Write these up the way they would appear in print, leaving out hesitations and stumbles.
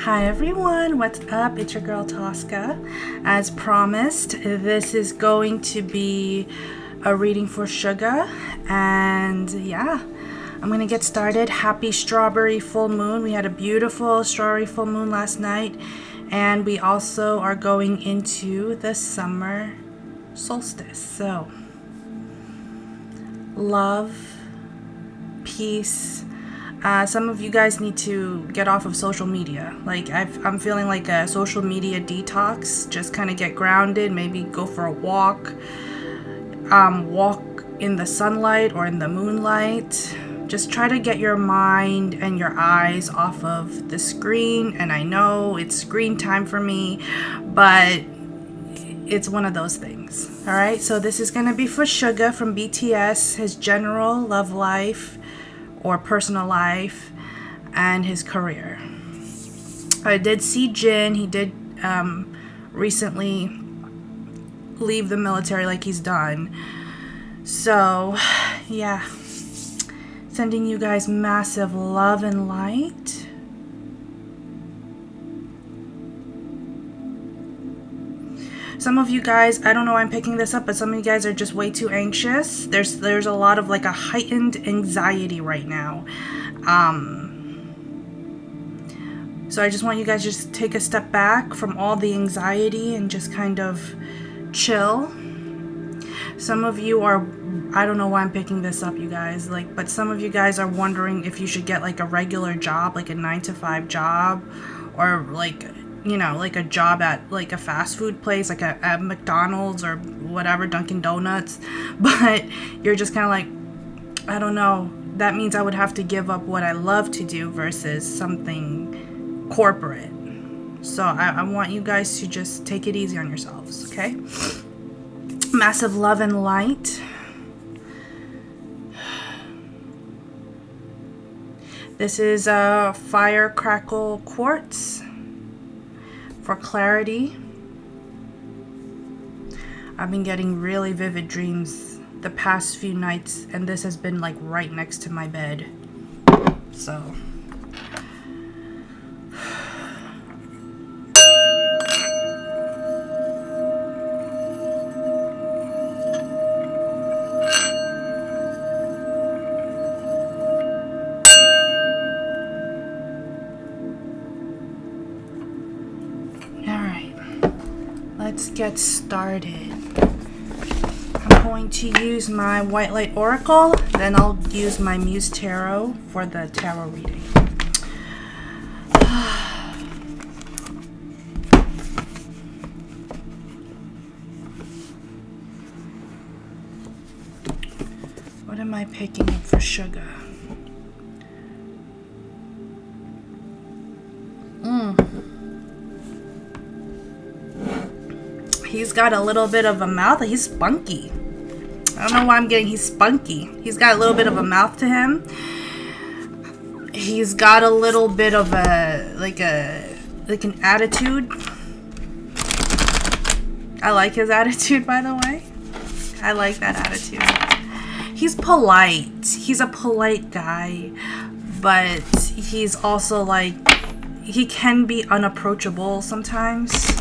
Hi everyone, what's up? It's your girl Tosca. As promised, this is going to be a reading for Suga, and yeah, I'm gonna get started. Happy strawberry full moon. We had a beautiful strawberry full moon last night, and we also are going into the summer solstice. So, love, peace. Some of you guys need to get off of social media. Like I'm feeling like a social media detox. Just kind of get grounded. Maybe go for a walk. Walk in the sunlight or in the moonlight. Just try to get your mind and your eyes off of the screen. And I know it's screen time for me, but it's one of those things. All right. So this is gonna be for Suga from BTS. His general love life or personal life, and his career. I did see Jin. He did recently leave the military, like he's done. So, yeah. Sending you guys massive love and light. Some of you guys, I don't know why I'm picking this up, but some of you guys are just way too anxious. There's a lot of like a heightened anxiety right now. So I just want you guys to just take a step back from all the anxiety and just kind of chill. Some of you are, I don't know why I'm picking this up, you guys, like, but some of you guys are wondering if you should get like a regular job, like a 9-to-5 job, or like, you know, like a job at like a fast food place, like at McDonald's or whatever, Dunkin' Donuts. But you're just kind of like, I don't know. That means I would have to give up what I love to do versus something corporate. So I want you guys to just take it easy on yourselves, okay? Massive love and light. This is a fire crackle quartz. For clarity, I've been getting really vivid dreams the past few nights, and this has been like right next to my bed. So, let's get started. I'm going to use my White Light Oracle, then I'll use my Bts Tarot for the tarot reading. What am I picking up for Suga? He's got a little bit of a mouth. He's spunky. I don't know why I'm getting he's spunky. He's got a little bit of a mouth to him. He's got a little bit of a like an attitude. I like his attitude, by the way. I like that attitude. He's polite. He's a polite guy, but he's also like, he can be unapproachable sometimes.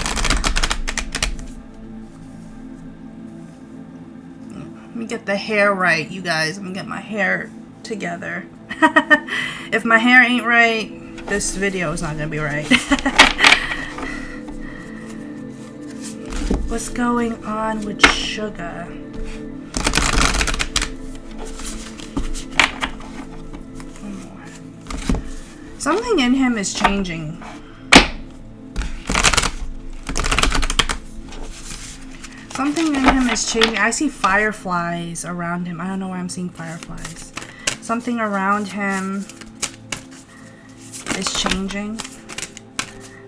Let me get the hair right, you guys. Let me get my hair together. If my hair ain't right, this video is not gonna be right. What's going on with Suga? Something in him is changing. Something in him is changing. I see fireflies around him. I don't know why I'm seeing fireflies. Something around him is changing.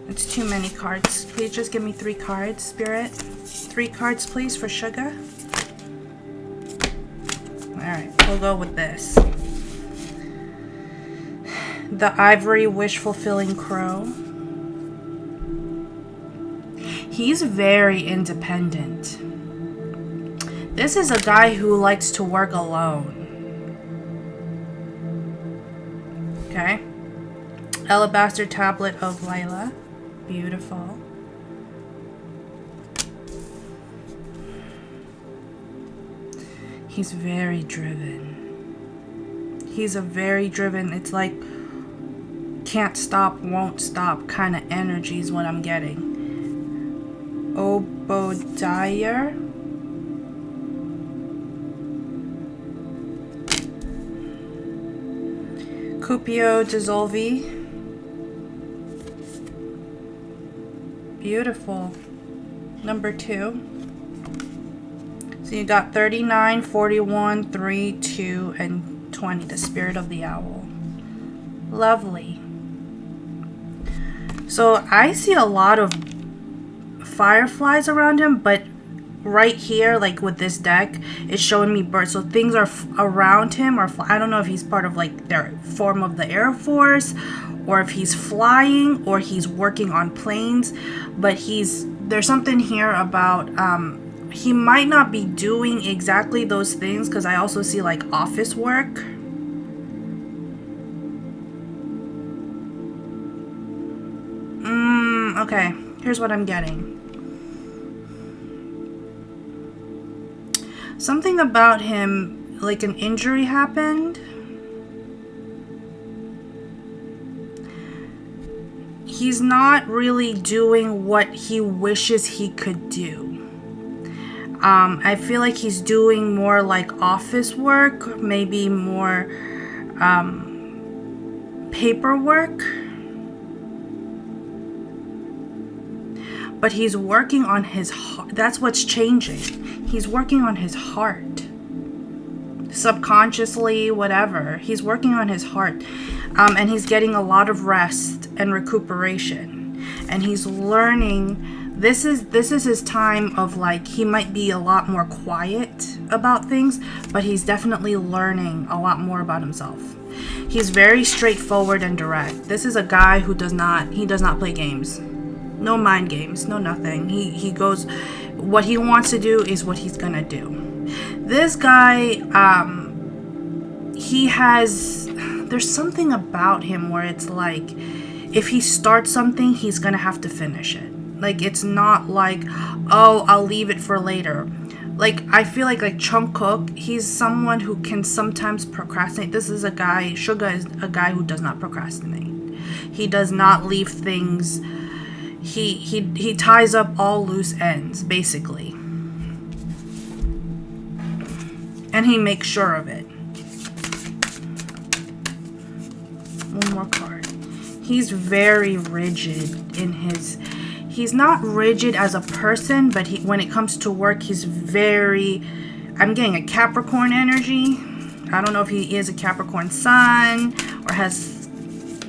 It's too many cards. Please just give me 3 cards, Spirit. 3 cards, please, for Suga. Alright, we'll go with this. The Ivory Wish-Fulfilling Crow. He's very independent. This is a guy who likes to work alone. Okay? Alabaster tablet of Lila. Beautiful. He's very driven. He's a very driven, it's like can't stop, won't stop kind of energy is what I'm getting. Obadiah. Cupio Dissolvi. Beautiful. Number 2. So you got 39, 41, 3, 2, and 20. The Spirit of the Owl. Lovely. So I see a lot of fireflies around him, but right here, like with this deck, it's showing me birds. So things are around him, or I don't know if he's part of like their form of the Air Force, or if he's flying, or he's working on planes. But there's something here about he might not be doing exactly those things, because I also see like office work. Okay, here's what I'm getting. Something about him, like an injury happened. He's not really doing what he wishes he could do. I feel like he's doing more like office work, maybe more paperwork. But he's working on his heart. That's what's changing. He's working on his heart. Subconsciously, whatever. He's working on his heart. And he's getting a lot of rest and recuperation. And he's learning. This is his time of like, he might be a lot more quiet about things, but he's definitely learning a lot more about himself. He's very straightforward and direct. This is a guy who does not play games. No mind games, no nothing. He goes, what he wants to do is what he's gonna do. This guy, there's something about him where it's like, if he starts something, he's gonna have to finish it. Like, it's not like, oh, I'll leave it for later. Like, I feel like Chung Cook, he's someone who can sometimes procrastinate. This is a guy, Suga is a guy who does not procrastinate. He does not leave things. He ties up all loose ends, basically. And he makes sure of it. One more card. He's very rigid in his... He's not rigid as a person, but when it comes to work, he's very... I'm getting a Capricorn energy. I don't know if he is a Capricorn sun or has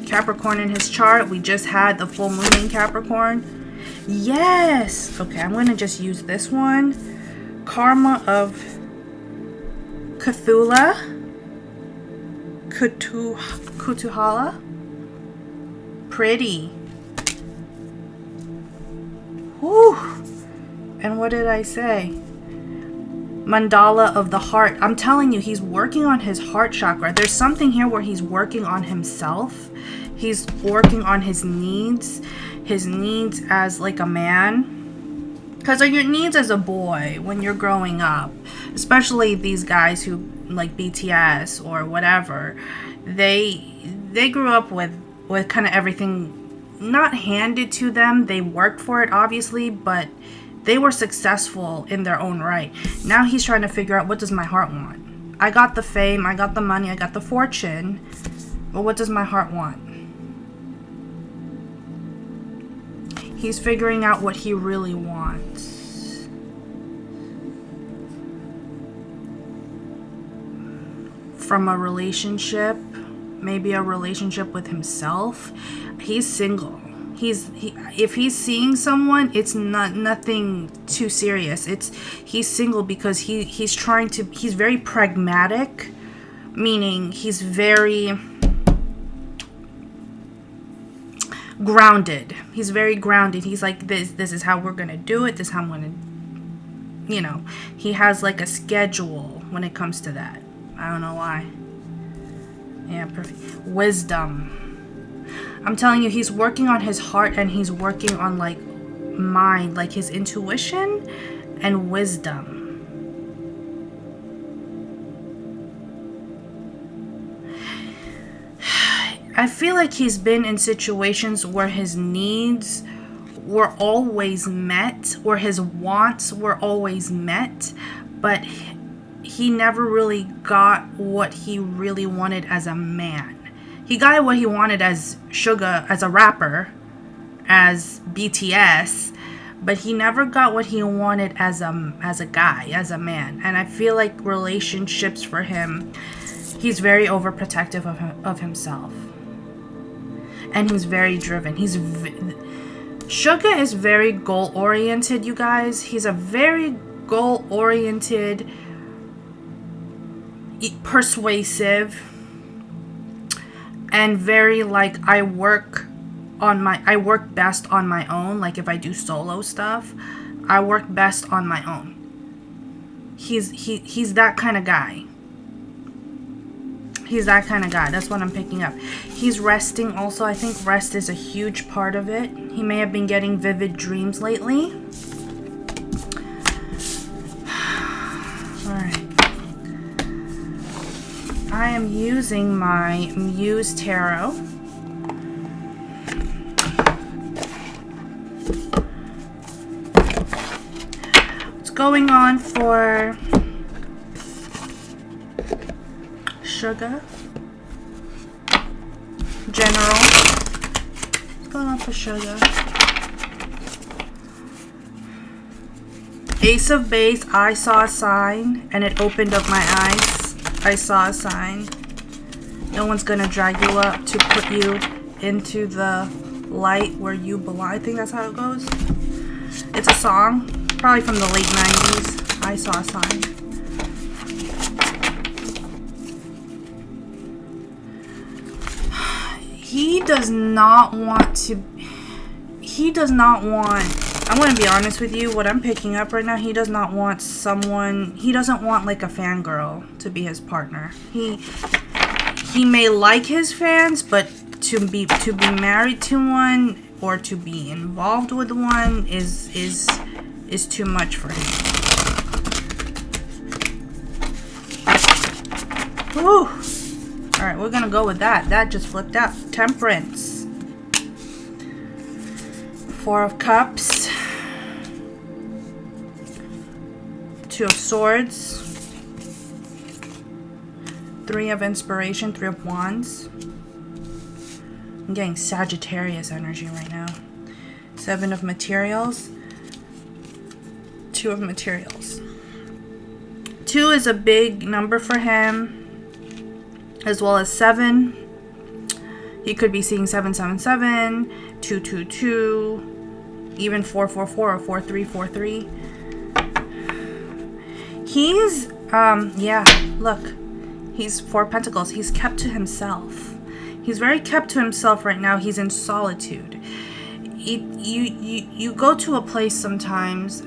Capricorn in his chart. We just had the full moon in Capricorn. Yes! Okay, I'm going to just use this one. Karma of Cthulhu. Kutuhala. Pretty. Whew. And what did I say? Mandala of the heart. I'm telling you, he's working on his heart chakra. There's something here where he's working on himself. He's working on his needs as like a man. Because your needs as a boy when you're growing up, especially these guys who like BTS or whatever, they grew up with kind of everything not handed to them. They worked for it, obviously, but they were successful in their own right. Now he's trying to figure out, what does my heart want? I got the fame, I got the money, I got the fortune, but what does my heart want? He's figuring out what he really wants. From a relationship, maybe a relationship with himself. He's single. If he's seeing someone, it's nothing too serious. He's single because he's very pragmatic, meaning he's very grounded. He's very grounded. He's like, this is how we're gonna do it. This is how I'm gonna, he has like a schedule when it comes to that. I don't know why. Yeah, perfect. Wisdom. I'm telling you, he's working on his heart, and he's working on like mind, like his intuition and wisdom. I feel like he's been in situations where his needs were always met, or his wants were always met, but he never really got what he really wanted as a man. He got what he wanted as Suga, as a rapper, as BTS, but he never got what he wanted as a guy, as a man. And I feel like relationships for him, he's very overprotective of himself. And he's very driven. Suga is very goal-oriented, you guys. He's a very goal-oriented, persuasive, and very like, I work best on my own. Like if I do solo stuff, I work best on my own. He's that kind of guy. He's that kind of guy. That's what I'm picking up. He's resting also. I think rest is a huge part of it. He may have been getting vivid dreams lately. Alright. I am using my Bts Tarot. What's going on for Suga? General. What's going on for Suga? Ace of Base. I saw a sign and it opened up my eyes. I saw a sign. No one's gonna drag you up to put you into the light where you belong. I think that's how it goes. It's a song, probably from the late 90s. I saw a sign. He does not want, I'm going to be honest with you, what I'm picking up right now, he does not want someone, he doesn't want like a fangirl to be his partner. He may like his fans, but to be married to one or to be involved with one is too much for him. Woo! Alright, we're gonna go with that. That just flipped out. Temperance. Four of Cups. Two of Swords. Three of Inspiration. Three of Wands. I'm getting Sagittarius energy right now. Seven of Materials. Two of Materials. Two is a big number for him. As well as 7. He could be seeing 777, 222, even 444 or 4343. He's, yeah, look. He's 4 of Pentacles. He's kept to himself. He's very kept to himself right now. He's in solitude. You go to a place sometimes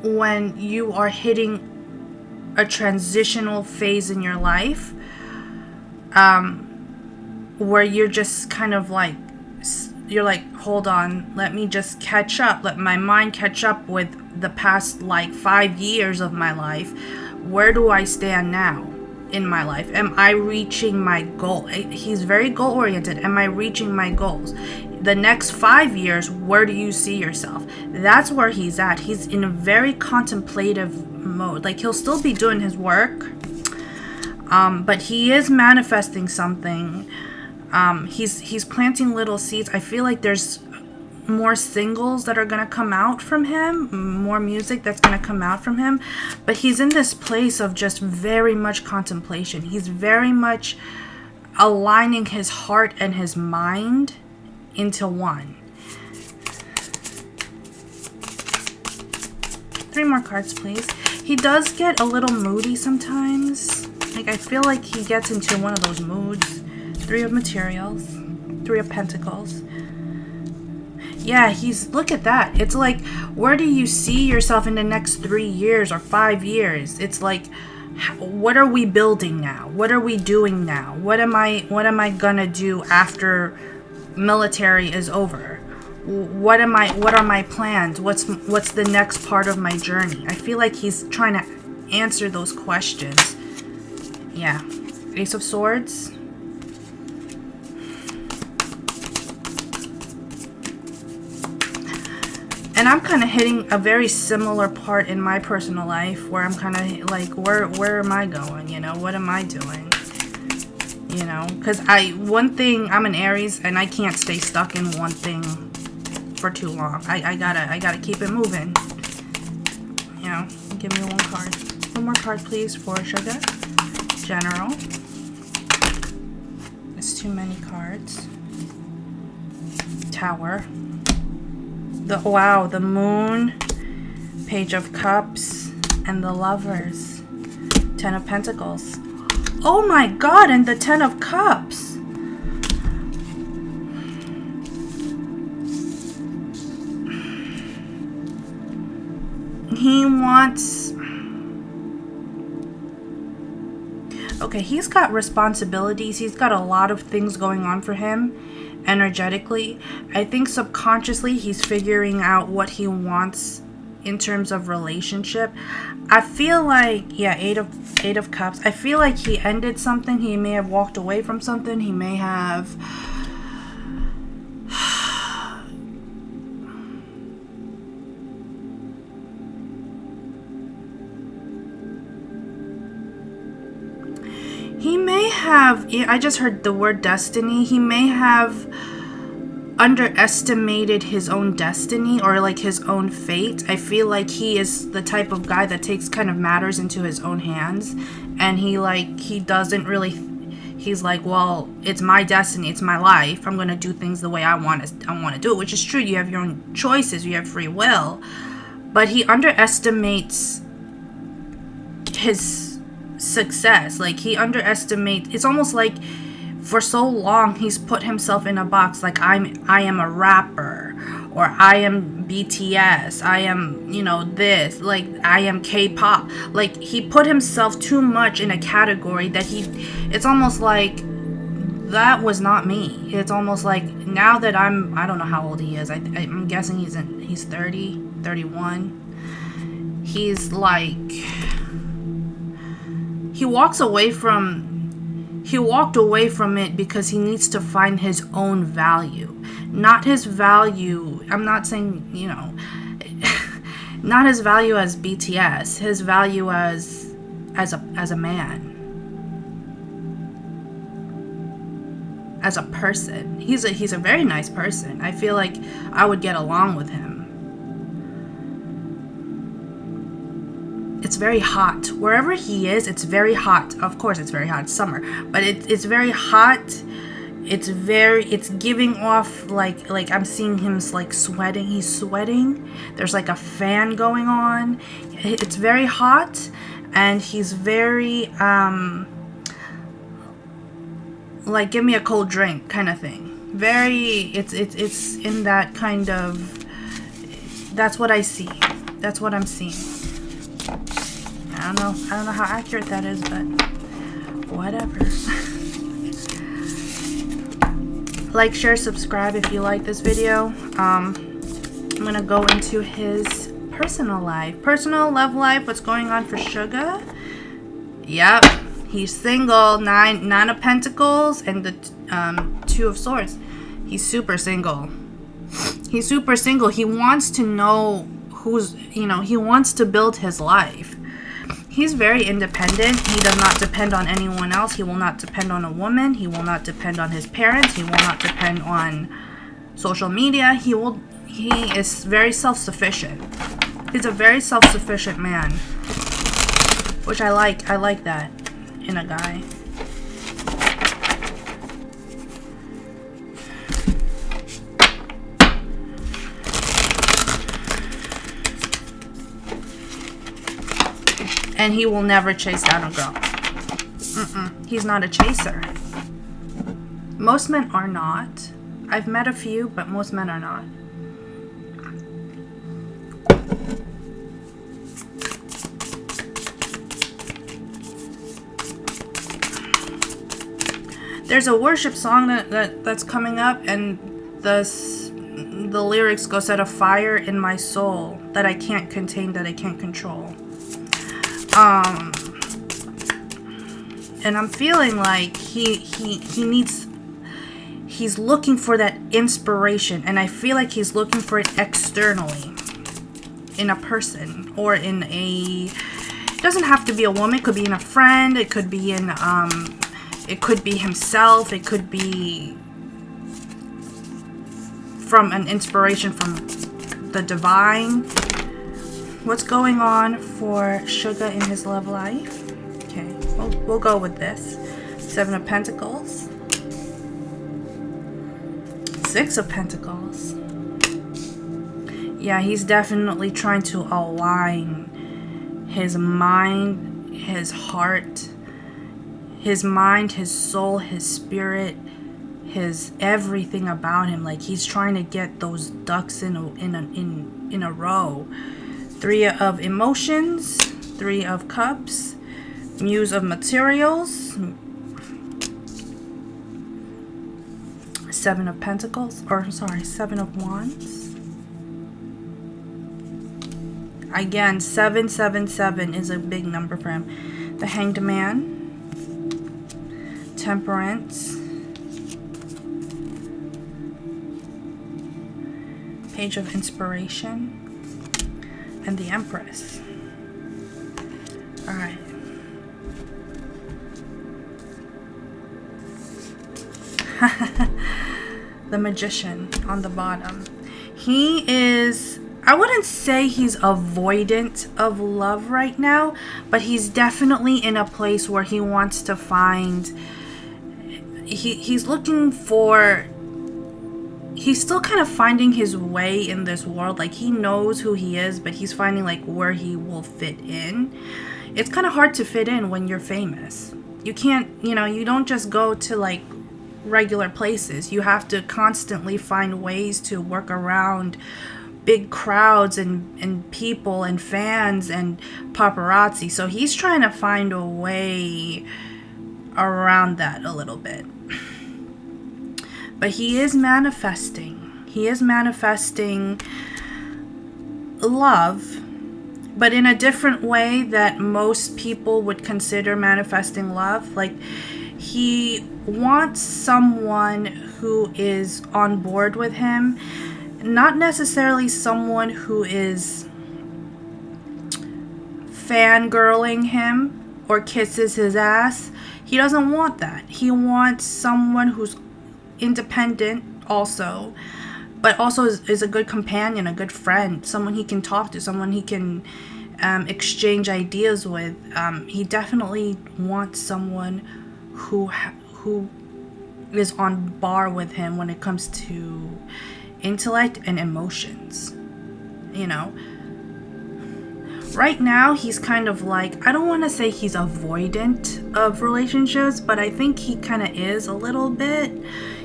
when you are hitting a transitional phase in your life. Where you're just kind of like, you're like, hold on, let me just catch up, let my mind catch up with the past like 5 years of my life. Where do I stand now in my life? Am I reaching my goal? He's very goal oriented. Am I reaching my goals? The next 5 years, where do you see yourself? That's where he's at. He's in a very contemplative mode. Like, he'll still be doing his work. But he is manifesting something. He's planting little seeds. I feel like there's more singles that are going to come out from him, more music that's going to come out from him. But he's in this place of just very much contemplation. He's very much aligning his heart and his mind into one. 3 more cards, please. He does get a little moody sometimes. Like, I feel like he gets into one of those moods. 3 of Materials. 3 of Pentacles. Yeah, look at that. It's like, where do you see yourself in the next 3 years or 5 years? It's like, what are we building now? What are we doing now? What am I gonna do after military is over. What are my plans? What's the next part of my journey? I feel like he's trying to answer those questions. Yeah. Ace of Swords. And I'm kind of hitting a very similar part in my personal life where I'm kind of like, where am I going? You know, what am I doing? You know, because one thing, I'm an Aries and I can't stay stuck in one thing for too long. I gotta keep it moving. You know, give me one card. One more card, please, for Suga. General. It's too many cards. Tower. Wow, the Moon, Page of Cups, and the Lovers. 10 of Pentacles. Oh my God, and the 10 of Cups. He wants... Okay, he's got responsibilities. He's got a lot of things going on for him energetically. I think subconsciously he's figuring out what he wants in terms of relationship. I feel like, yeah, eight of Cups. I feel like he ended something. He may have walked away from something. He may have... He may have, I just heard the word destiny. He may have underestimated his own destiny or like his own fate. I feel like he is the type of guy that takes kind of matters into his own hands. And he doesn't really, he's like, well, it's my destiny. It's my life. I'm going to do things the way I want to do it, which is true. You have your own choices. You have free will. But he underestimates his success. Like he underestimates, it's almost like for so long he's put himself in a box, like I am a rapper, or I am BTS, I am, you know, this, like I am K-pop. Like he put himself too much in a category that it's almost like that was not me. It's almost like now that I don't know how old he is. I'm guessing he's 30, 31. He's like, he walked away from it because he needs to find his own value. Not his value, I'm not saying, you know, not his value as BTS, his value as a man. As a person. He's a very nice person. I feel like I would get along with him. It's very hot. Wherever he is, it's very hot. Of course, it's very hot. It's summer. But it's very hot. It's giving off like I'm seeing him like sweating. He's sweating. There's like a fan going on. It's very hot. And he's very, like, give me a cold drink kind of thing. Very, it's in that kind of, that's what I see. That's what I'm seeing. I don't know how accurate that is, but whatever. Like, share, subscribe if you like this video. I'm gonna go into his personal life, personal love life. What's going on for Suga? Yep, he's single. Nine of Pentacles and the 2 of Swords. He's super single. He's super single. He wants to know who's, you know, he wants to build his life. He's very independent. He does not depend on anyone else. He will not depend on a woman. He will not depend on his parents. He will not depend on social media. He is very self-sufficient. He's a very self-sufficient man, which I like. I like that in a guy. And he will never chase down a girl. He's not a chaser. Most men are not. I've met a few, but most men are not. There's a worship song that's coming up, and the lyrics go, set a fire in my soul that I can't contain, that I can't control. And I'm feeling like he's looking for that inspiration, and I feel like he's looking for it externally in a person, or in a, it doesn't have to be a woman, it could be in a friend, it could be in it could be himself, it could be from an inspiration from the divine. What's going on for Suga in his love life? Okay, we'll go with this. 7 of Pentacles, 6 of Pentacles. Yeah, he's definitely trying to align his mind, his heart, his mind, his soul, his spirit, his everything about him. Like he's trying to get those ducks in a row. 3 of Emotions, 3 of Cups, Muse of Materials, 7 of Pentacles, or sorry, 7 of Wands. Again, 777 is a big number for him. The Hanged Man, Temperance, Page of Inspiration, and the Empress. All right. The Magician on the bottom. He is, I wouldn't say he's avoidant of love right now, but he's definitely in a place where he wants to find, he's looking for, he's still kind of finding his way in this world. Like he knows who he is, but he's finding like where he will fit in. It's kind of hard to fit in when you're famous. You can't, you know, you don't just go to like regular places. You have to constantly find ways to work around big crowds and people and fans and paparazzi. So he's trying to find a way around that a little bit. But he is manifesting. He is manifesting love, but in a different way that most people would consider manifesting love. Like he wants someone who is on board with him, not necessarily someone who is fangirling him or kisses his ass. He doesn't want that. He wants someone who's independent also, but also is a good companion, a good friend, someone he can talk to, someone he can exchange ideas with. He definitely wants someone who is on bar with him when it comes to intellect and emotions. You know, right now he's kind of like, I don't want to say he's avoidant of relationships, but I think he kind of is a little bit.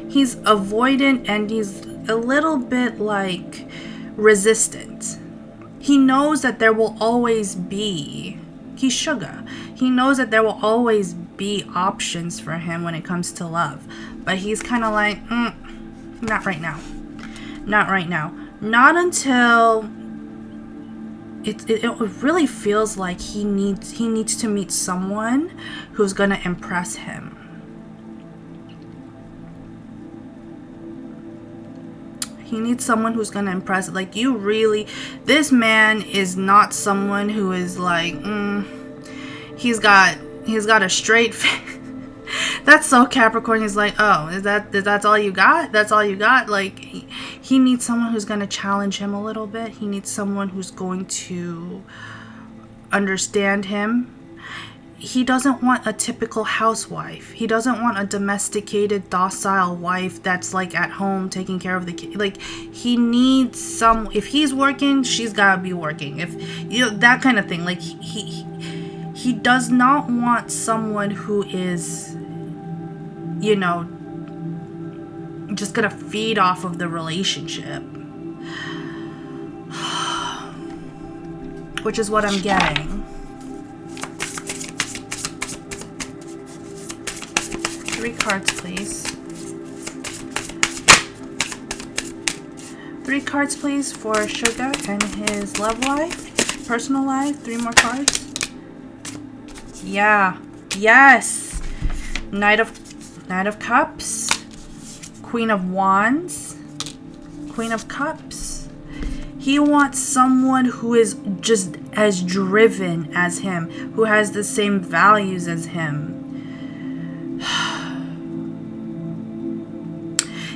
He's avoidant and he's a little bit like resistant. He knows that there will always be, he's Suga. He knows that there will always be options for him when it comes to love. But he's kind of like, not right now. Not right now. Not until it really feels like he needs to meet someone who's gonna impress him. He needs someone who's gonna impress. Like, you really, this man is not someone who is like, he's got a straight face. That's so Capricorn. He's like, oh, that's all you got? That's all you got? Like, he needs someone who's gonna challenge him a little bit. He needs someone who's going to understand him. He doesn't want a typical housewife. He doesn't want a domesticated, docile wife that's like at home taking care of the kid. Like, he needs some, if he's working, she's gotta be working. If, you know, that kind of thing. Like, he does not want someone who is, you know, just gonna feed off of the relationship. Which is what I'm getting. 3 cards, please. 3 cards, please, for Suga and his love life, personal life. 3 more cards. Yeah. Yes. Knight of Cups. Queen of Wands. Queen of Cups. He wants someone who is just as driven as him, who has the same values as him.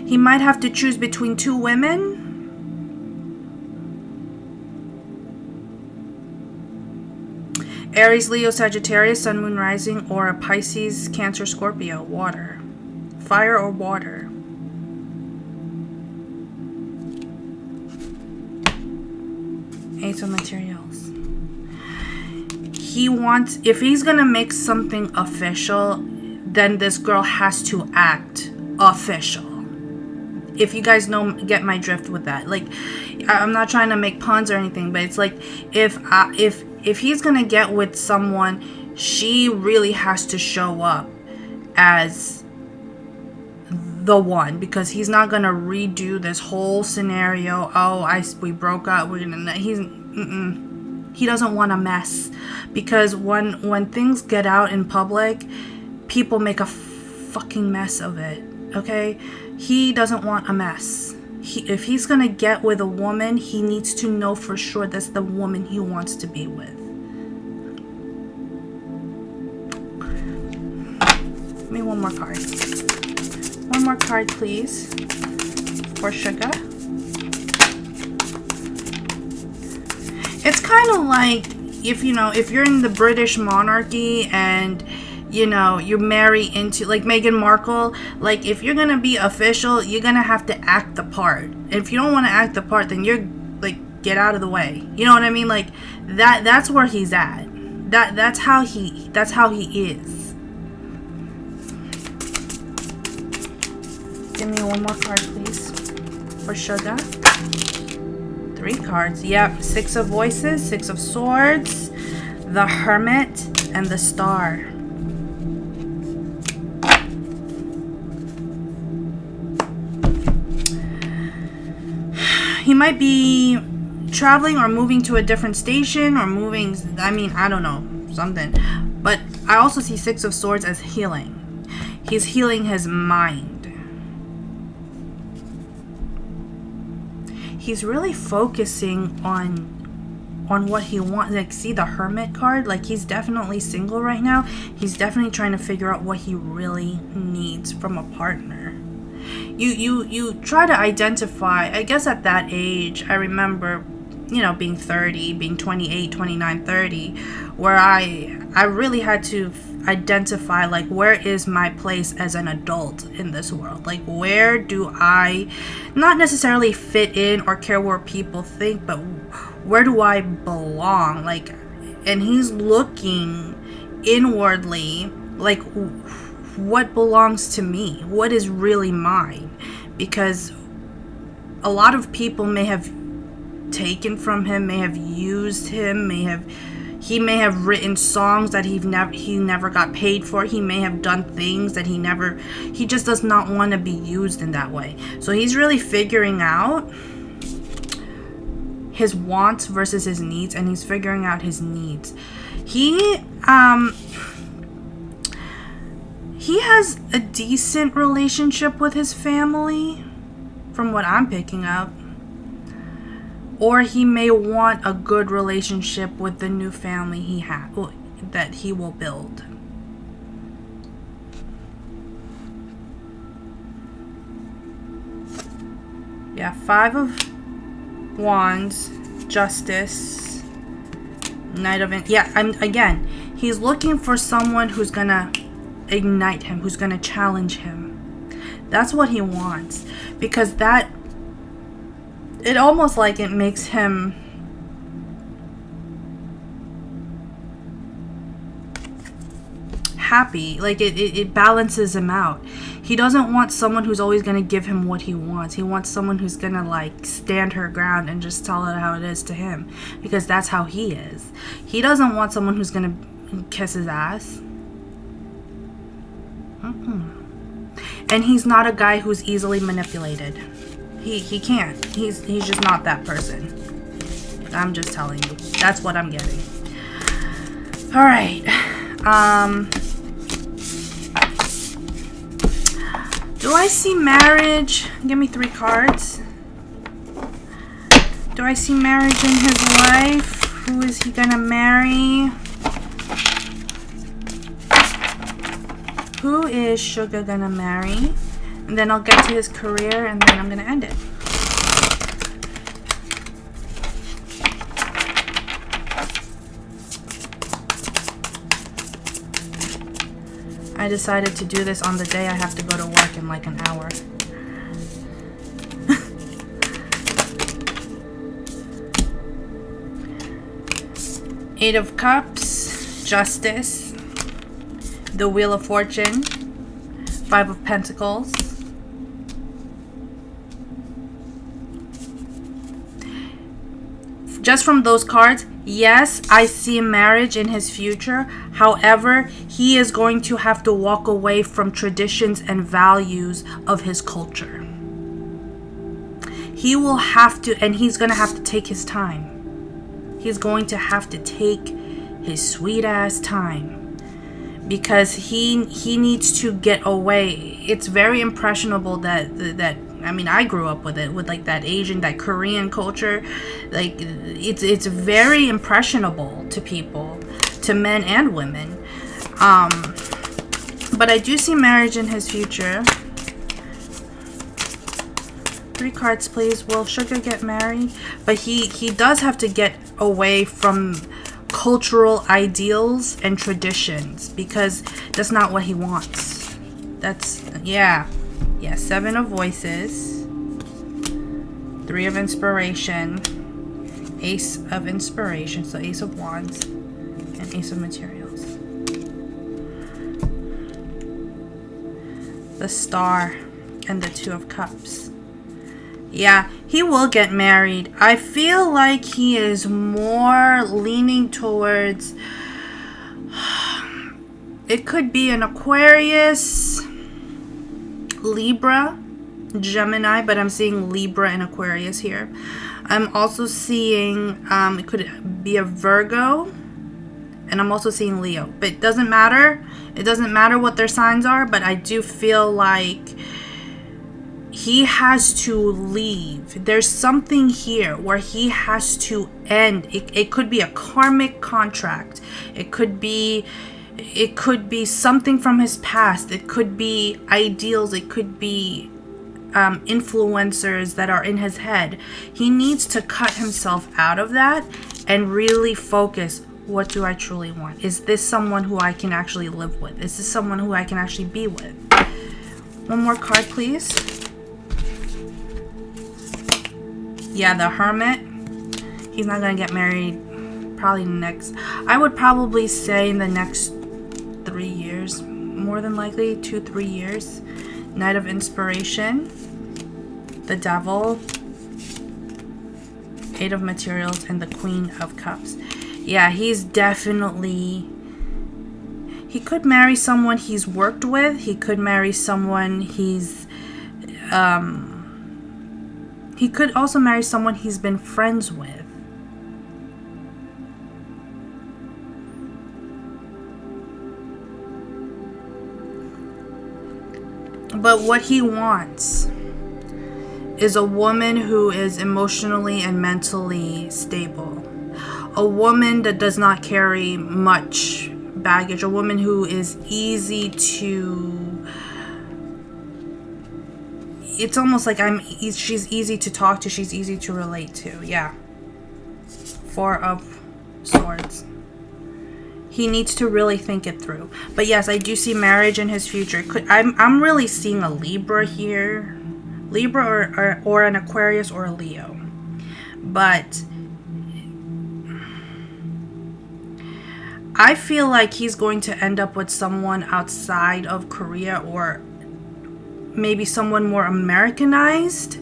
He might have to choose between 2 women. Aries, Leo, Sagittarius, Sun, Moon, Rising, or a Pisces, Cancer, Scorpio. Water. Fire or water. Ace of Materials. He wants, if he's gonna make something official, then this girl has to act official. If you guys get my drift with that. Like, I'm not trying to make puns or anything, but it's like, if he's gonna get with someone, she really has to show up as the one, because he's not gonna redo this whole scenario. Oh, we broke up. We're gonna. He doesn't want a mess, because when things get out in public, people make a fucking mess of it. Okay, he doesn't want a mess. If he's gonna get with a woman, he needs to know for sure that's the woman he wants to be with. Give me one more card. One more card, please, for Suga. It's kind of like, if you're in the British monarchy and you marry into, like, Meghan Markle. Like, if you're gonna be official, you're gonna have to act the part. If you don't want to act the part, then you're like, get out of the way. You know what I mean? Like, that's where he's at. That's how he is. Give me one more card, please, for Suga. 3 cards. Yep. 6 of Voices, 6 of Swords, the Hermit, and the Star. He might be traveling or moving to a different station, or moving, I don't know, something. But I also see 6 of Swords as healing. He's healing his mind. He's really focusing on what he wants. Like, see the Hermit card? Like, he's definitely single right now. He's definitely trying to figure out what he really needs from a partner. You try to identify, I guess at that age, I remember, being 30, being 28, 29, 30, where I really had to identify, like, where is my place as an adult in this world? Like, where do I not necessarily fit in or care where people think, but where do I belong? Like, and he's looking inwardly, like, what belongs to me? What is really mine? Because a lot of people may have taken from him, may have used him, he may have written songs that he never got paid for. He may have done things that he just does not want to be used in that way. So he's really figuring out his wants versus his needs, and he's figuring out his needs. He has a decent relationship with his family, from what I'm picking up. Or he may want a good relationship with the new family that he will build. Yeah, 5 of Wands, Justice, Knight of... again, he's looking for someone who's gonna ignite him, who's gonna challenge him. That's what he wants. Because it almost like it makes him happy. Like, it balances him out. He doesn't want someone who's always going to give him what he wants. He wants someone who's going to, like, stand her ground and just tell her how it is to him. Because that's how he is. He doesn't want someone who's going to kiss his ass. And he's not a guy who's easily manipulated. He can't. He's just not that person. I'm just telling you. That's what I'm getting. All right. Do I see marriage? Give me 3 cards. Do I see marriage in his life? Who is he gonna marry? Who is Suga gonna marry? And then I'll get to his career and then I'm gonna end it. I decided to do this on the day I have to go to work in like an hour. Eight of Cups, Justice, the Wheel of Fortune, 5 of Pentacles, just from those cards, yes, I see marriage in his future. However, he is going to have to walk away from traditions and values of his culture. He will have to, and he's going to have to take his time. He's going to have to take his sweet ass time because he needs to get away. It's very impressionable that I mean, I grew up with it, with like that Asian, that Korean culture. Like it's very impressionable to people, to men and women. But I do see marriage in his future. 3 cards, please. Will Suga get married? But he does have to get away from cultural ideals and traditions because that's not what he wants. That's, yeah. Yeah, 7 of Voices. 3 of Inspiration. Ace of Inspiration. So Ace of Wands. And Ace of Materials. The Star. And the 2 of Cups. Yeah, he will get married. I feel like he is more leaning towards... It could be an Aquarius, Libra, Gemini, but I'm seeing Libra and Aquarius here. I'm also seeing, it could be a Virgo, and I'm also seeing Leo. But it doesn't matter. It doesn't matter what their signs are, but I do feel like he has to leave. There's something here where he has to end. It could be a karmic contract. It could be something from his past. It could be ideals. It could be influencers that are in his head. He needs to cut himself out of that and really focus. What do I truly want? Is this someone who I can actually live with? Is this someone who I can actually be with? One more card, please. Yeah, the Hermit. He's not gonna get married probably next. I would probably say in the next 3 years. More than likely 2-3 years. Knight of Inspiration. The Devil. 8 of Materials and the Queen of Cups. Yeah, he's definitely... He could marry someone he's worked with. He could marry someone he's... He could also marry someone he's been friends with. But what he wants is a woman who is emotionally and mentally stable. A woman that does not carry much baggage. A woman who is easy to... It's almost like she's easy to talk to. She's easy to relate to. Yeah. 4 of Swords. He needs to really think it through. But yes, I do see marriage in his future. I'm really seeing a Libra here. Libra or an Aquarius or a Leo. But I feel like he's going to end up with someone outside of Korea, or maybe someone more Americanized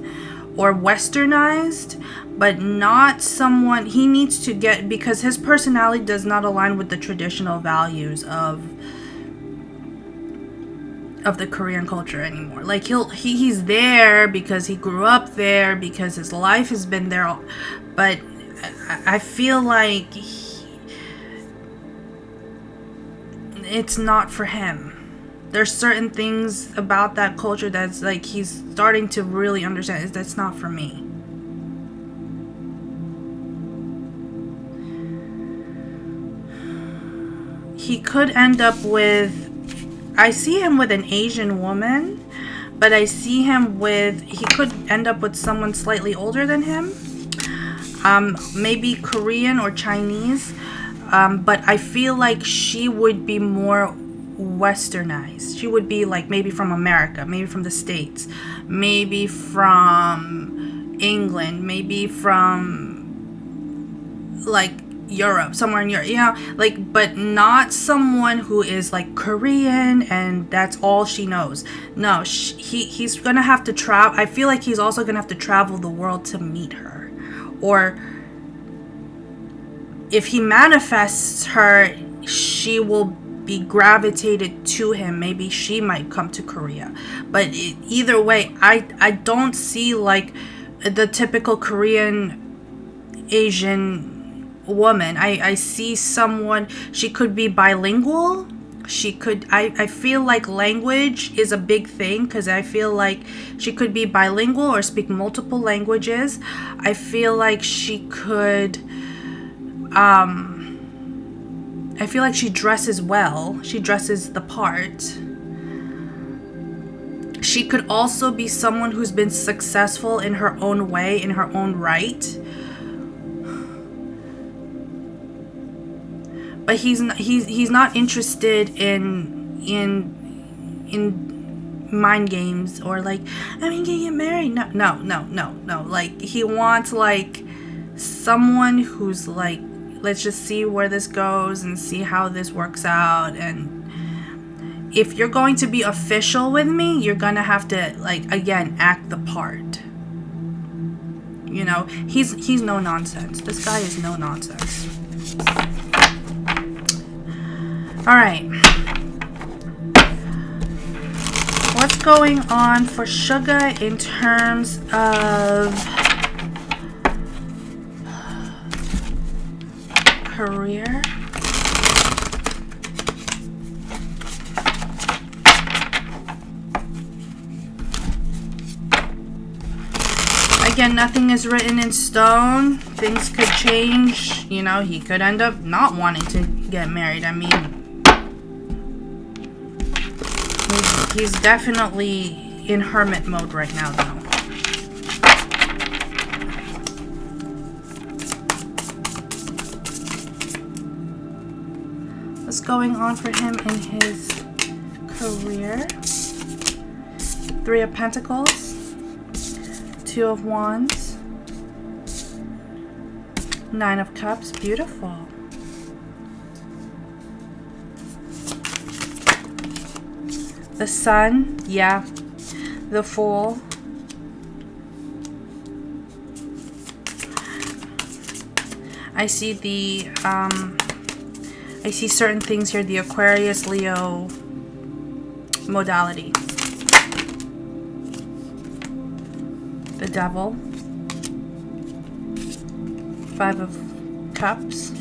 or westernized, but not someone he needs to get, because his personality does not align with the traditional values of of the Korean culture anymore. Like he's there because he grew up there, because his life has been there, but I feel like it's not for him. There's certain things about that culture that's like he's starting to really understand that's not for me. He could end up with, I see him with an Asian woman, but I see him with, he could end up with someone slightly older than him. Maybe Korean or Chinese. But I feel like she would be more westernized. She would be like maybe from America, maybe from the States, maybe from England, maybe from like Europe, somewhere in Europe, you know, like, but not someone who is like Korean and that's all she knows. No, he's gonna have to travel. I feel like he's also gonna have to travel the world to meet her. Or if he manifests her, she will be gravitated to him. Maybe she might come to Korea. But either way, I don't see like the typical Korean Asian woman. I see someone, she could be bilingual. She could, I feel like language is a big thing, because I feel like she could be bilingual or speak multiple languages. I feel like she could, I feel like she dresses well. She dresses the part. She could also be someone who's been successful in her own way, in her own right. But he's not interested in mind games or like, I mean, get married. No. Like, he wants like someone who's like, let's just see where this goes and see how this works out. And if you're going to be official with me, you're gonna have to, like, again, act the part. You know, he's no nonsense. This guy is no nonsense. All right. What's going on for Suga in terms of career? Again, nothing is written in stone. Things could change. You know, he could end up not wanting to get married. I mean, he's definitely in hermit mode right now, though. What's going on for him in his career? 3 of Pentacles, 2 of Wands, 9 of Cups. Beautiful. The Sun, yeah. The Fool. I see the, I see certain things here, the Aquarius, Leo modality. The Devil. 5 of Cups.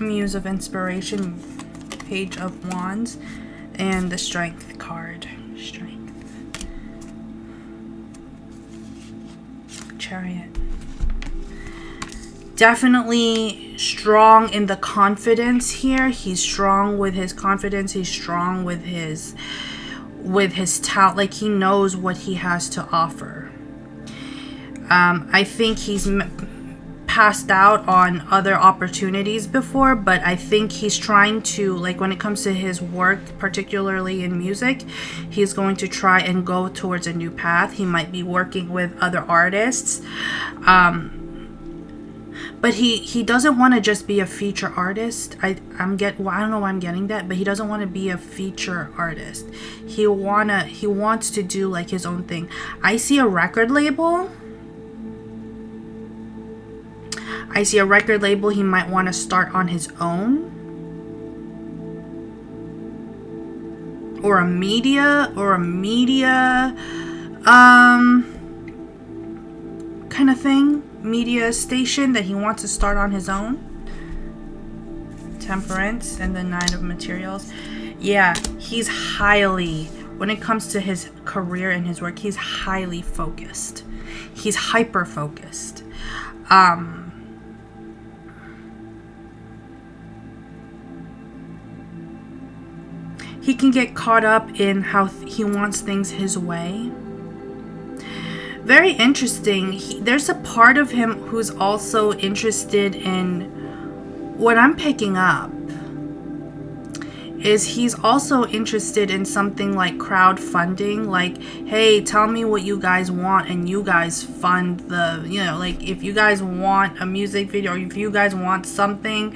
Muse of Inspiration, Page of Wands, and the Strength card. Strength. Chariot. Definitely strong in the confidence here. He's strong with his confidence. He's strong with his talent. Like, he knows what he has to offer. I think he's passed out on other opportunities before, but I think he's trying to, like, when it comes to his work, particularly in music, he's going to try and go towards a new path. He might be working with other artists, but he doesn't want to just be a feature artist. I don't know why I'm getting that, but he doesn't want to be a feature artist. He wants to do like his own thing. I see a record label. I see a record label he might want to start on his own. Or a media kind of thing. Media station that he wants to start on his own. Temperance and the 9 of materials. Yeah, he's highly, when it comes to his career and his work, he's highly focused. He's hyper focused. He can get caught up in how he wants things his way. Very interesting. There's a part of him who's also interested in, what I'm picking up is he's also interested in something like crowdfunding. Like, hey, tell me what you guys want and you guys fund the, you know, like if you guys want a music video or if you guys want something,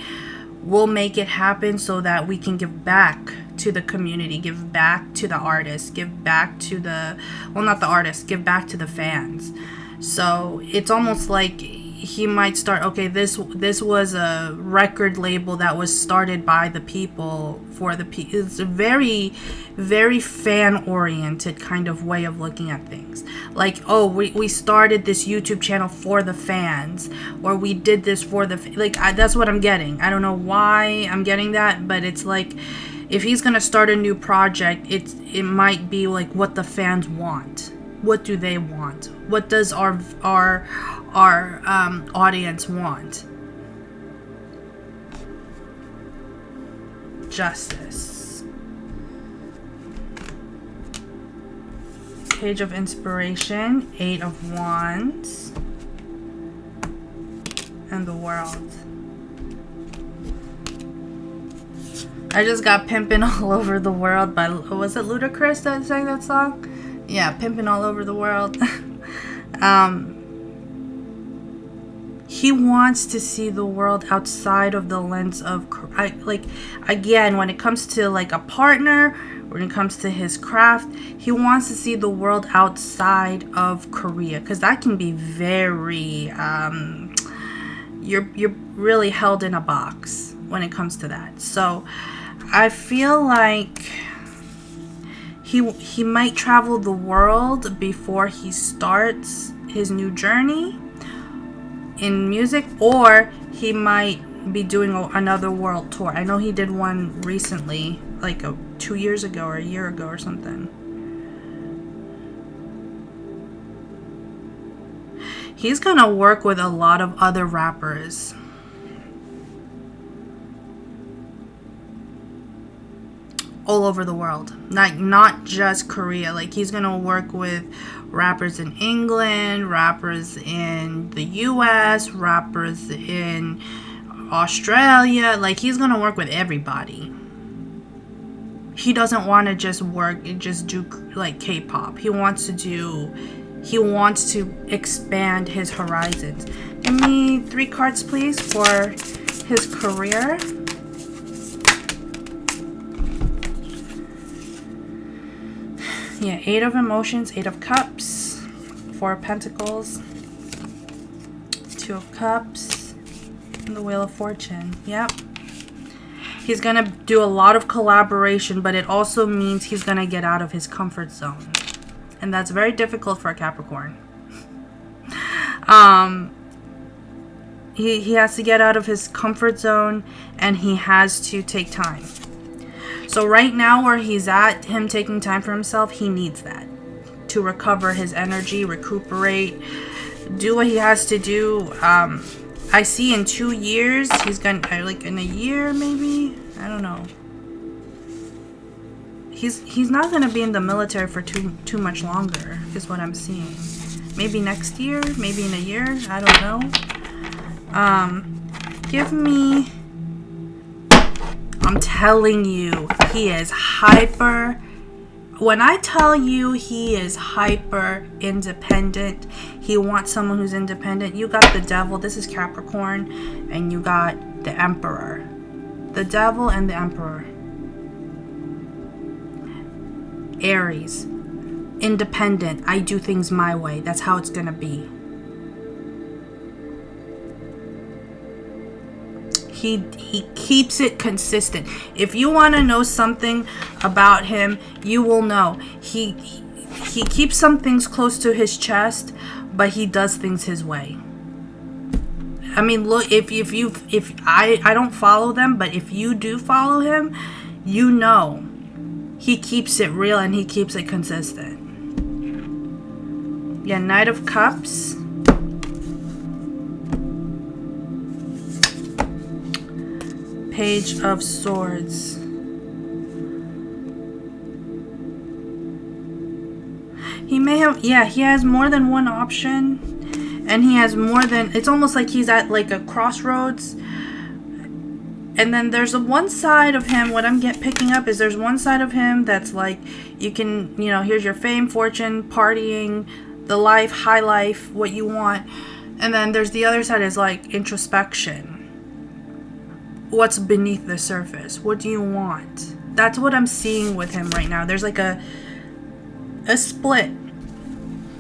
we'll make it happen so that we can give back to the community, give back to the artists, give back to the, well, not the artists, give back to the fans. So it's almost like he might start, okay, this was a record label that was started by the people for the people. It's a very, very fan-oriented kind of way of looking at things. Like, oh, we started this YouTube channel for the fans, or we did this for the, that's what I'm getting. I don't know why I'm getting that, but it's like, if he's gonna start a new project, it might be like what the fans want. What do they want? What does our audience want? Justice. Page of Inspiration, 8 of Wands, and the World. I just got Pimpin' All Over the World by, was it Ludacris that sang that song? Yeah, Pimpin' All Over the World. He wants to see the world outside of the lens of, again, when it comes to like a partner, when it comes to his craft, he wants to see the world outside of Korea, because that can be very, you're really held in a box when it comes to that. So I feel like he might travel the world before he starts his new journey in music, or he might be doing another world tour. I know he did one recently, like 2 years ago or a year ago or something. He's gonna work with a lot of other rappers. All over the world, not just Korea. Like, he's gonna work with rappers in England, rappers in the US, rappers in Australia. Like, he's gonna work with everybody. He doesn't want to just do like K-pop. He wants to expand his horizons. Give me 3 cards, please, for his career. Yeah, 8 of Emotions, 8 of Cups, 4 of Pentacles, 2 of Cups, and the Wheel of Fortune. Yep. He's going to do a lot of collaboration, but it also means he's going to get out of his comfort zone. And that's very difficult for a Capricorn. He has to get out of his comfort zone, and he has to take time. So right now where he's at, him taking time for himself, he needs that to recover his energy, recuperate, do what he has to do. I see in 2 years, he's gonna, like in a year maybe, I don't know. He's not gonna be in the military for too much longer, is what I'm seeing. Maybe next year, maybe in a year, I don't know. Give me, I'm telling you, he is hyper. When I tell you he is hyper independent, he wants someone who's independent. You got the Devil, this is Capricorn, and you got the Emperor. The Devil and the Emperor. Aries, independent. I do things my way. That's how it's gonna be. He keeps it consistent. If you want to know something about him, you will know. He keeps some things close to his chest, but he does things his way. I mean, look, if I don't follow them, but if you do follow him, you know he keeps it real and he keeps it consistent. Yeah, Knight of Cups. Page of Swords. He may have, yeah, he has more than one option. And he has more than, it's almost like he's at like a crossroads. And then there's a one side of him, what I'm picking up is there's one side of him that's like, you can, you know, here's your fame, fortune, partying, the life, high life, what you want. And then there's the other side is like introspection. What's beneath the surface? What do you want? That's what I'm seeing with him right now. There's like a split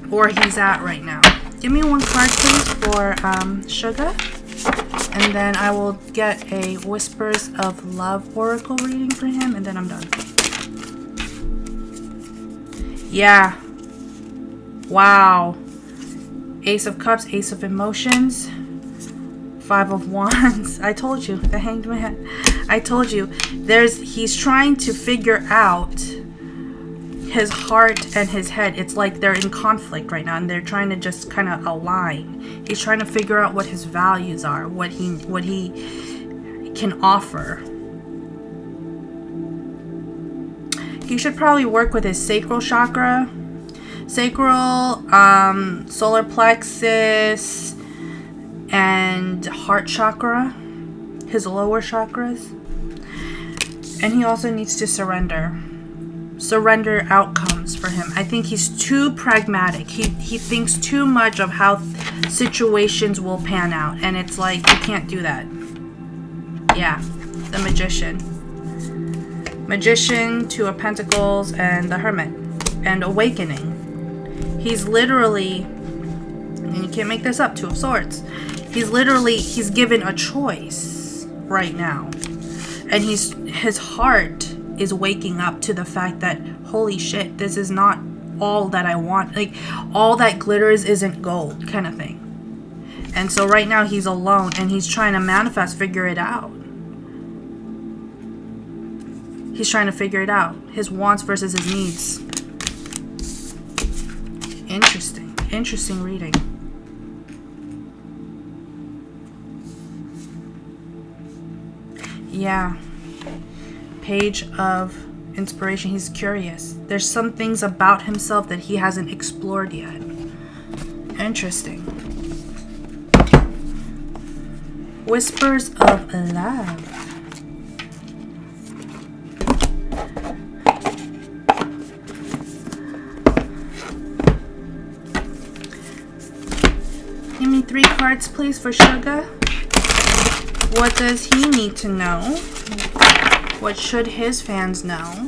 where he's at right now. Give me one card, please, for Suga. And then I will get a Whispers of Love Oracle reading for him, and then I'm done. Yeah. Wow. Ace of Cups, Ace of Emotions, Five of Wands. I told you, the Hanged Man. I told you, he's trying to figure out his heart and his head. It's like they're in conflict right now, and they're trying to just kind of align. He's trying to figure out what his values are, what he can offer. He should probably work with his sacral chakra, solar plexus, and heart chakra, his lower chakras. And he also needs to surrender outcomes for him. I think he's too pragmatic. He thinks too much of how situations will pan out, and it's like, you can't do that. Yeah, the Magician, Two of Pentacles, and the Hermit, and Awakening. He's literally, and you can't make this up, Two of Swords. He's given a choice right now, and his heart is waking up to the fact that, holy shit, this is not all that I want. Like, all that glitters isn't gold, kind of thing. And so right now he's alone, and he's trying to manifest, figure it out. He's trying to figure it out. His wants versus his needs. Interesting reading. Yeah. Page of Inspiration. He's curious. There's some things about himself that he hasn't explored yet. Interesting. Whispers of Love. Give me 3 cards, please, for Suga. What does he need to know? What should his fans know?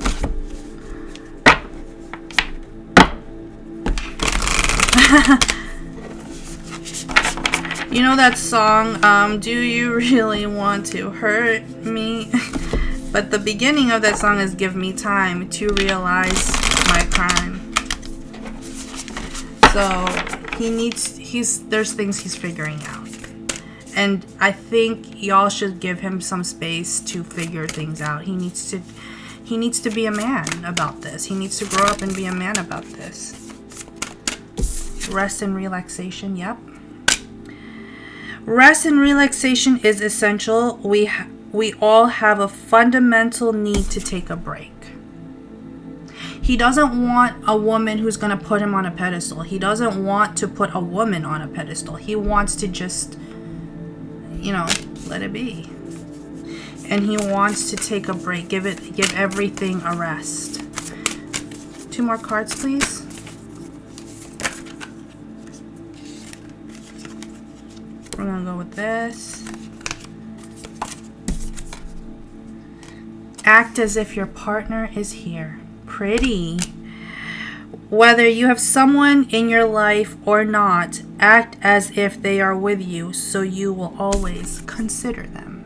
You know that song, Do You Really Want to Hurt Me? But the beginning of that song is give me time to realize my crime. So there's things he's figuring out. And I think y'all should give him some space to figure things out. He needs to be a man about this. He needs to grow up and be a man about this. Rest and relaxation, yep. Rest and relaxation is essential. We all have a fundamental need to take a break. He doesn't want a woman who's going to put him on a pedestal. He doesn't want to put a woman on a pedestal. He wants to just, you know, let it be. And he wants to take a break. Give everything a rest. 2 more cards, please. We're gonna go with this. Act as if your partner is here. Pretty. Whether you have someone in your life or not, act as if they are with you, so you will always consider them.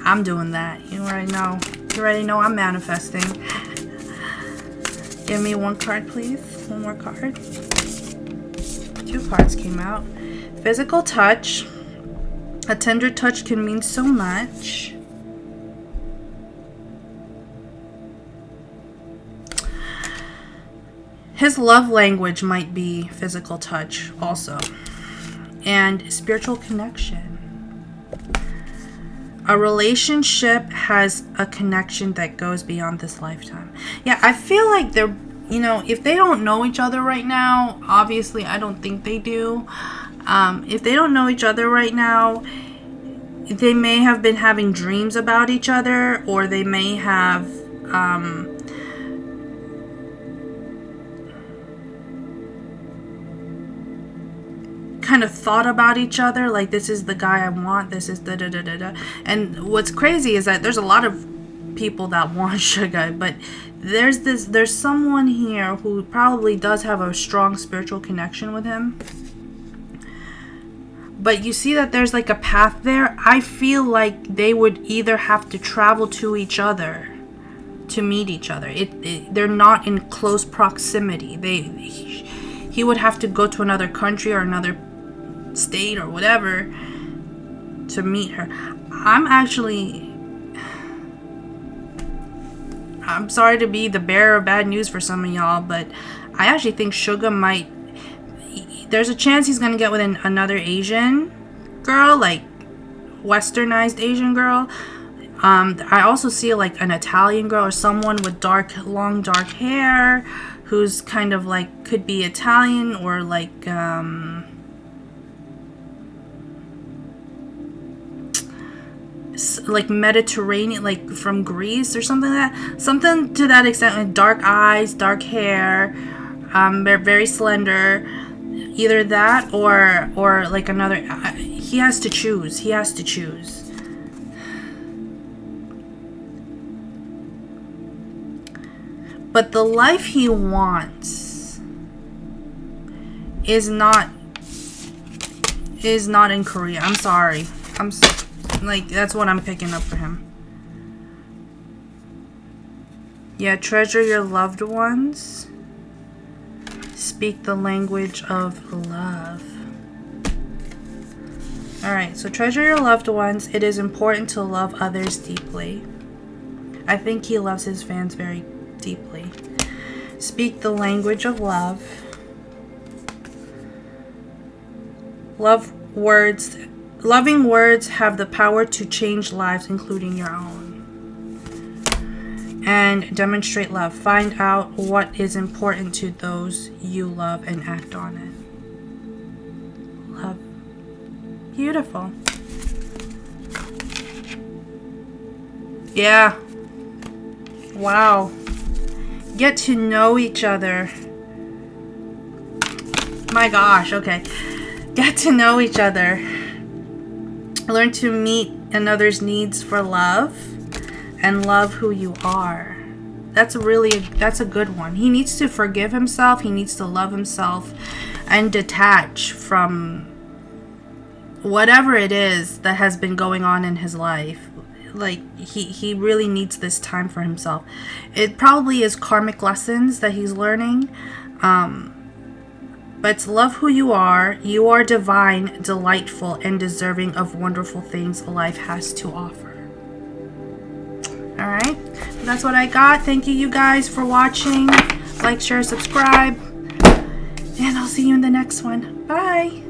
I'm doing that. You already know. You already know I'm manifesting. Give me one card, please. One more card. 2 cards came out. Physical touch. A tender touch can mean so much. His love language might be physical touch also. And spiritual connection. A relationship has a connection that goes beyond this lifetime. Yeah, I feel like they're, you know, if they don't know each other right now, obviously I don't think they do. If they don't know each other right now, they may have been having dreams about each other, or they may have kind of thought about each other, like, this is the guy I want, this is da da da da da. And what's crazy is that there's a lot of people that want Suga, but there's someone here who probably does have a strong spiritual connection with him. But you see that there's like a path there. I feel like they would either have to travel to each other to meet each other. They're not in close proximity. He would have to go to another country or another state or whatever to meet her. I'm sorry to be the bearer of bad news for some of y'all, but I actually think Suga might, there's a chance he's gonna get with another Asian girl, like westernized Asian girl. I also see like an Italian girl or someone with long dark hair who's kind of like, could be Italian or like Mediterranean, like from Greece or something like that. Something to that extent, with dark eyes, dark hair, very slender. Either that or like another. He has to choose. He has to choose. But the life he wants is not in Korea. I'm sorry. Like, that's what I'm picking up for him. Yeah, treasure your loved ones. Speak the language of love. Alright, so treasure your loved ones. It is important to love others deeply. I think he loves his fans very deeply. Speak the language of love. Loving words have the power to change lives, including your own. And demonstrate love. Find out what is important to those you love and act on it. Love. Beautiful. Yeah. Wow. Get to know each other. My gosh, okay. Get to know each other. Learn to meet another's needs for love and love who you are. That's a good one. He needs to forgive himself. He needs to love himself and detach from whatever it is that has been going on in his life. Like, he really needs this time for himself. It probably is karmic lessons that he's learning. But love who you are. You are divine, delightful, and deserving of wonderful things life has to offer. Alright, that's what I got. Thank you guys for watching. Like, share, subscribe. And I'll see you in the next one. Bye.